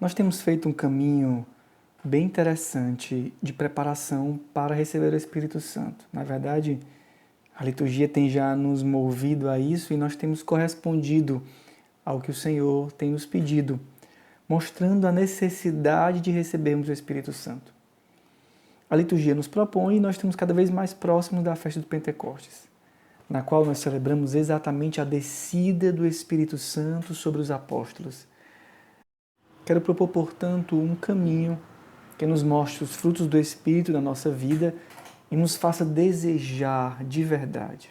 Nós temos feito um caminho bem interessante de preparação para receber o Espírito Santo. Na verdade, a liturgia tem já nos movido a isso e nós temos correspondido ao que o Senhor tem nos pedido, mostrando a necessidade de recebermos o Espírito Santo. A liturgia nos propõe e nós estamos cada vez mais próximos da festa do Pentecostes, na qual nós celebramos exatamente a descida do Espírito Santo sobre os apóstolos. Quero propor, portanto, um caminho que nos mostre os frutos do Espírito na nossa vida e nos faça desejar de verdade.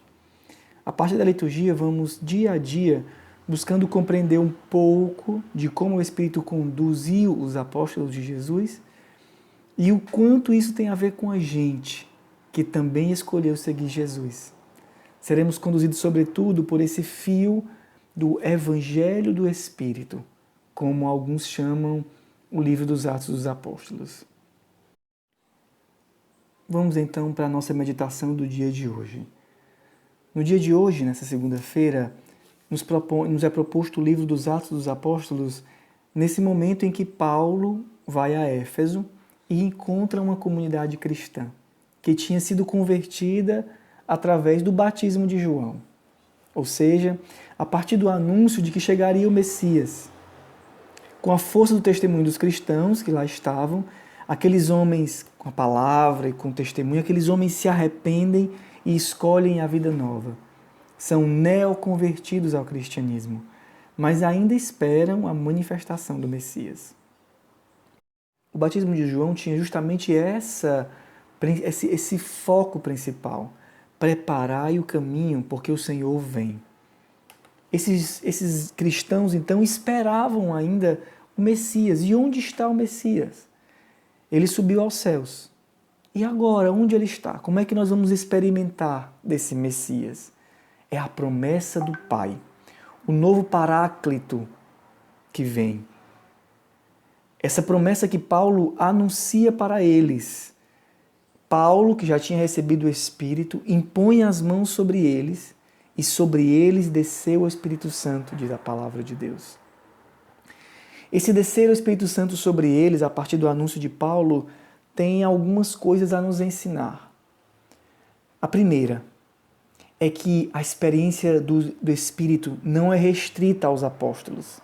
A partir da liturgia, vamos dia a dia buscando compreender um pouco de como o Espírito conduziu os apóstolos de Jesus e o quanto isso tem a ver com a gente, que também escolheu seguir Jesus. Seremos conduzidos, sobretudo, por esse fio do Evangelho do Espírito, como alguns chamam o livro dos Atos dos Apóstolos. Vamos então para a nossa meditação do dia de hoje. No dia de hoje, nessa segunda-feira, nos é proposto o livro dos Atos dos Apóstolos nesse momento em que Paulo vai a Éfeso e encontra uma comunidade cristã que tinha sido convertida através do batismo de João. Ou seja, a partir do anúncio de que chegaria o Messias. Com a força do testemunho dos cristãos que lá estavam, aqueles homens com a palavra e com o testemunho, aqueles homens se arrependem e escolhem a vida nova. São neoconvertidos ao cristianismo, mas ainda esperam a manifestação do Messias. O batismo de João tinha justamente esse foco principal: preparai o caminho, porque o Senhor vem. Esses cristãos, então, esperavam ainda o Messias. E onde está o Messias? Ele subiu aos céus. E agora, onde ele está? Como é que nós vamos experimentar desse Messias? É a promessa do Pai, o novo Paráclito que vem. Essa promessa que Paulo anuncia para eles. Paulo, que já tinha recebido o Espírito, impõe as mãos sobre eles e sobre eles desceu o Espírito Santo, diz a palavra de Deus. Esse descer o Espírito Santo sobre eles, a partir do anúncio de Paulo, tem algumas coisas a nos ensinar. A primeira é que a experiência do Espírito não é restrita aos apóstolos.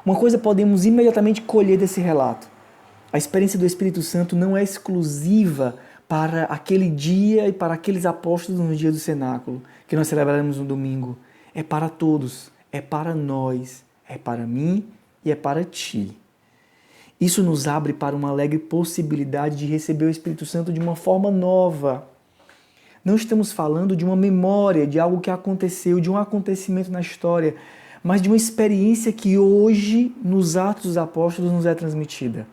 Uma coisa podemos imediatamente colher desse relato. A experiência do Espírito Santo não é exclusiva para aquele dia e para aqueles apóstolos no dia do cenáculo, que nós celebraremos no domingo. É para todos, é para nós, é para mim e é para ti. Isso nos abre para uma alegre possibilidade de receber o Espírito Santo de uma forma nova. Não estamos falando de uma memória, de algo que aconteceu, de um acontecimento na história, mas de uma experiência que hoje, nos Atos dos Apóstolos, nos é transmitida.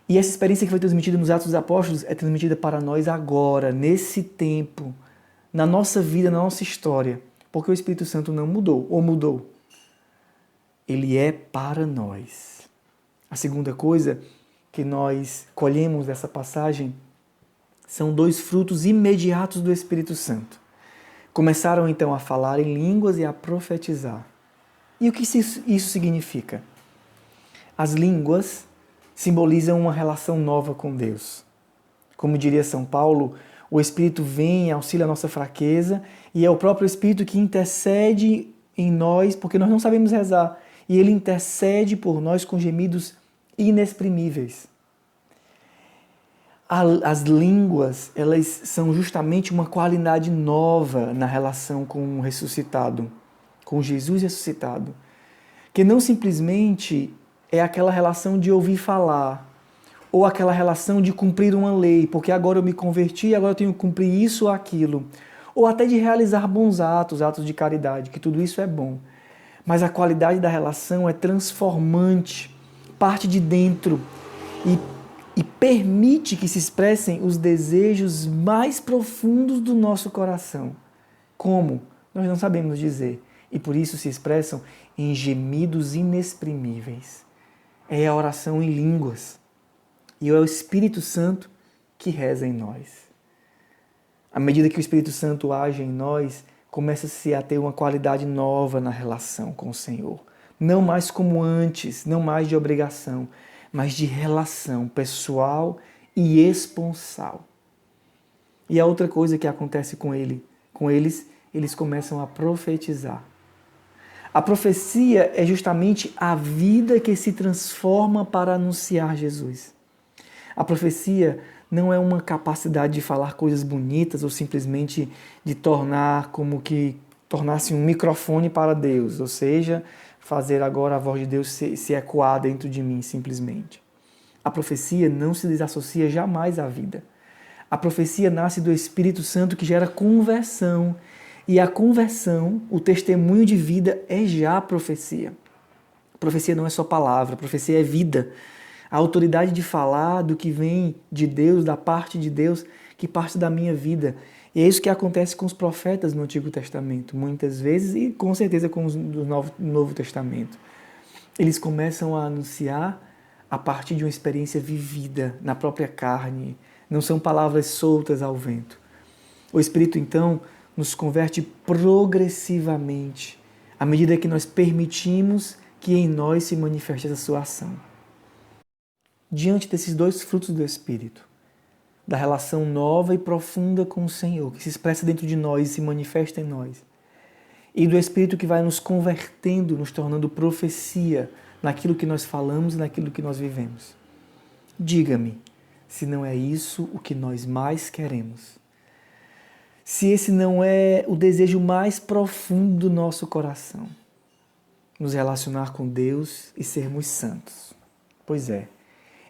E essa experiência que foi transmitida nos Atos dos Apóstolos é transmitida para nós agora, nesse tempo, na nossa vida, na nossa história, porque o Espírito Santo não mudou, ou mudou. Ele é para nós. A segunda coisa que nós colhemos dessa passagem são dois frutos imediatos do Espírito Santo. Começaram então a falar em línguas e a profetizar. E o que isso significa? As línguas simbolizam uma relação nova com Deus. Como diria São Paulo, o Espírito vem e auxilia a nossa fraqueza e é o próprio Espírito que intercede em nós, porque nós não sabemos rezar, e ele intercede por nós com gemidos inexprimíveis. As línguas, elas são justamente uma qualidade nova na relação com o ressuscitado, com Jesus ressuscitado, que não simplesmente é aquela relação de ouvir falar, ou aquela relação de cumprir uma lei, porque agora eu me converti e agora eu tenho que cumprir isso ou aquilo, ou até de realizar bons atos, atos de caridade, que tudo isso é bom. Mas a qualidade da relação é transformante, parte de dentro e permite que se expressem os desejos mais profundos do nosso coração. Como? Nós não sabemos dizer. E por isso se expressam em gemidos inexprimíveis. É a oração em línguas. E é o Espírito Santo que reza em nós. À medida que o Espírito Santo age em nós, começa-se a ter uma qualidade nova na relação com o Senhor. Não mais como antes, não mais de obrigação, mas de relação pessoal e esponsal. E a outra coisa que acontece com eles, eles começam a profetizar. A profecia é justamente a vida que se transforma para anunciar Jesus. A profecia não é uma capacidade de falar coisas bonitas ou simplesmente de tornar-se um microfone para Deus, ou seja, fazer agora a voz de Deus se ecoar dentro de mim simplesmente. A profecia não se desassocia jamais à vida. A profecia nasce do Espírito Santo que gera conversão. E a conversão, o testemunho de vida, é já a profecia. A profecia não é só palavra, a profecia é vida. A autoridade de falar do que vem de Deus, da parte de Deus, que parte da minha vida. E é isso que acontece com os profetas no Antigo Testamento, muitas vezes, e com certeza com os do Novo Testamento. Eles começam a anunciar a partir de uma experiência vivida na própria carne. Não são palavras soltas ao vento. O Espírito, então, nos converte progressivamente, à medida que nós permitimos que em nós se manifeste essa sua ação. Diante desses dois frutos do Espírito, da relação nova e profunda com o Senhor, que se expressa dentro de nós e se manifesta em nós, e do Espírito que vai nos convertendo, nos tornando profecia naquilo que nós falamos e naquilo que nós vivemos. Diga-me, se não é isso o que nós mais queremos. Se esse não é o desejo mais profundo do nosso coração, nos relacionar com Deus e sermos santos. Pois é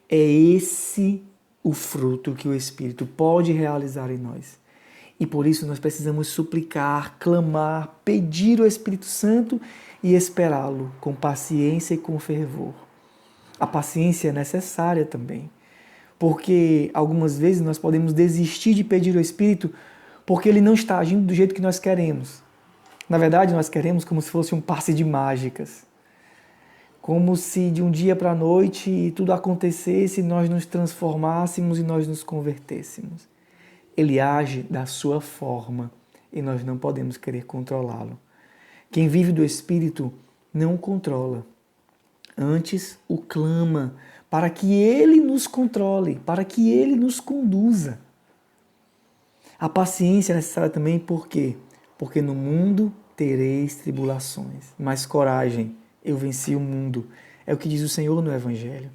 esse o fruto que o Espírito pode realizar em nós. E por isso nós precisamos suplicar, clamar, pedir o Espírito Santo e esperá-lo com paciência e com fervor. A paciência é necessária também, porque algumas vezes nós podemos desistir de pedir o Espírito porque ele não está agindo do jeito que nós queremos. Na verdade, nós queremos como se fosse um passe de mágicas. Como se de um dia para a noite tudo acontecesse, nós nos transformássemos e nós nos convertêssemos. Ele age da sua forma e nós não podemos querer controlá-lo. Quem vive do Espírito não o controla. Antes o clama para que ele nos controle, para que ele nos conduza. A paciência é necessária também por quê? Porque no mundo tereis tribulações, mas coragem, eu venci o mundo. É o que diz o Senhor no Evangelho.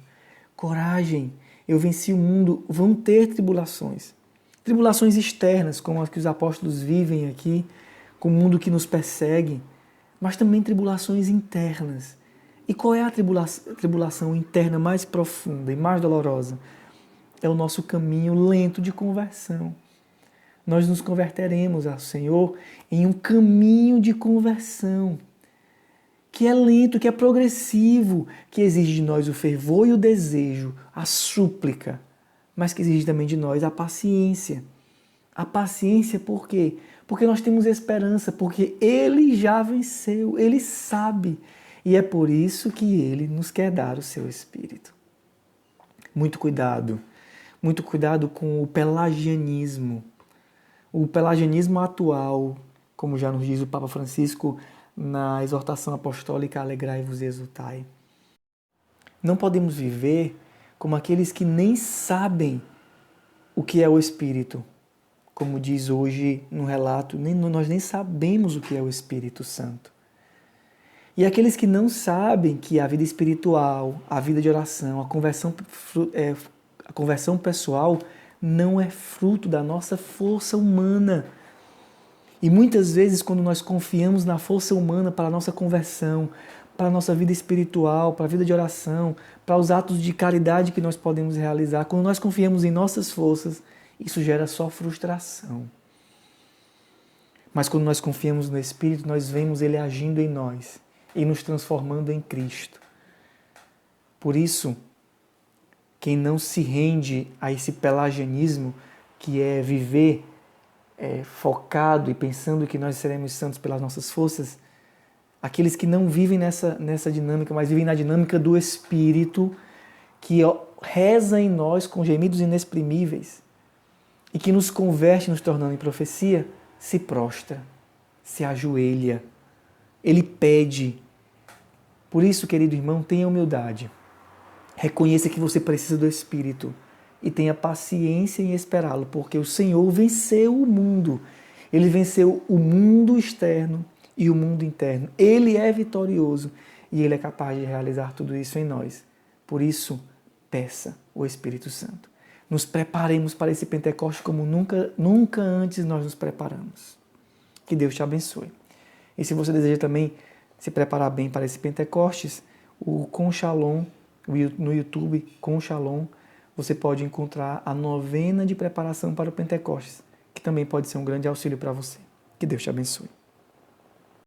Coragem, eu venci o mundo. Vão ter tribulações. Tribulações externas, como as que os apóstolos vivem aqui, com o mundo que nos persegue, mas também tribulações internas. E qual é a tribulação interna mais profunda e mais dolorosa? É o nosso caminho lento de conversão. Nós nos converteremos ao Senhor em um caminho de conversão, que é lento, que é progressivo, que exige de nós o fervor e o desejo, a súplica, mas que exige também de nós a paciência. A paciência por quê? Porque nós temos esperança, porque Ele já venceu, Ele sabe. E é por isso que Ele nos quer dar o seu Espírito. Muito cuidado com o pelagianismo. O pelagianismo atual, como já nos diz o Papa Francisco na exortação apostólica Alegrai-vos e exultai. Não podemos viver como aqueles que nem sabem o que é o Espírito. Como diz hoje no relato, nós nem sabemos o que é o Espírito Santo. E aqueles que não sabem que a vida espiritual, a vida de oração, a conversão pessoal não é fruto da nossa força humana. E muitas vezes, quando nós confiamos na força humana para a nossa conversão, para a nossa vida espiritual, para a vida de oração, para os atos de caridade que nós podemos realizar, quando nós confiamos em nossas forças, isso gera só frustração. Mas quando nós confiamos no Espírito, nós vemos Ele agindo em nós e nos transformando em Cristo. Por isso, quem não se rende a esse pelagianismo, que é viver focado e pensando que nós seremos santos pelas nossas forças, aqueles que não vivem nessa dinâmica, mas vivem na dinâmica do Espírito, que reza em nós com gemidos inexprimíveis e que nos converte, nos tornando em profecia, se prostra, se ajoelha, ele pede, Por isso, querido irmão, tenha humildade. Reconheça que você precisa do Espírito e tenha paciência em esperá-lo, porque o Senhor venceu o mundo. Ele venceu o mundo externo e o mundo interno. Ele é vitorioso e Ele é capaz de realizar tudo isso em nós. Por isso, peça o Espírito Santo. Nos preparemos para esse Pentecostes como nunca antes nós nos preparamos. Que Deus te abençoe. E se você deseja também se preparar bem para esse Pentecostes, o Com Shalom, no YouTube, Com Shalom, você pode encontrar a novena de preparação para o Pentecostes, que também pode ser um grande auxílio para você. Que Deus te abençoe.